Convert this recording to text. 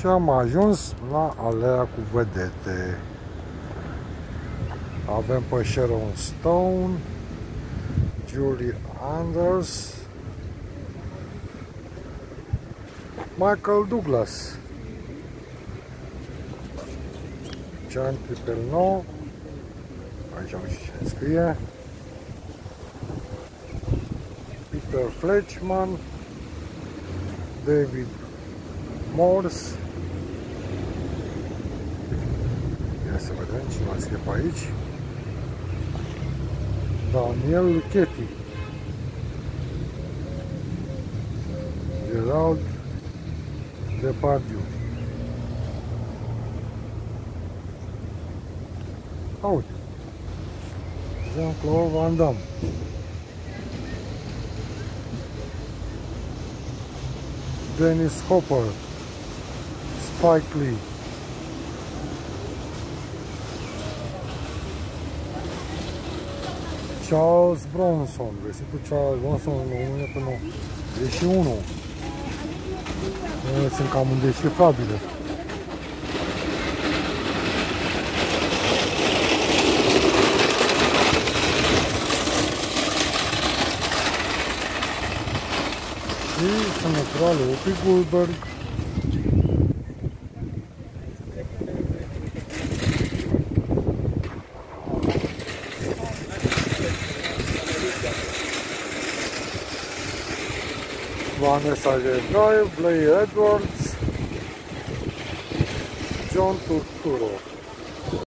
Și am ajuns la alea cu vedete. Avem pe Sharon Stone, Julie Andrews, Michael Douglas, Jean Piperno, aici am și cine scrie, Peter Fletchman, David Morse. Ia să vedem cine mai scrie pe aici. Daniel Lucchetti, Gerald Depardieu. Uite, Jean-Claude Van Damme, Dennis Hopper, Spike Lee, Charles Bronson, vestitul Charles Bronson în 1991. Sunt cam indecifrabile. Și sunt naturale Whoopi Goldberg, Vanessa Redgrave, Blair Edwards, John Turturro.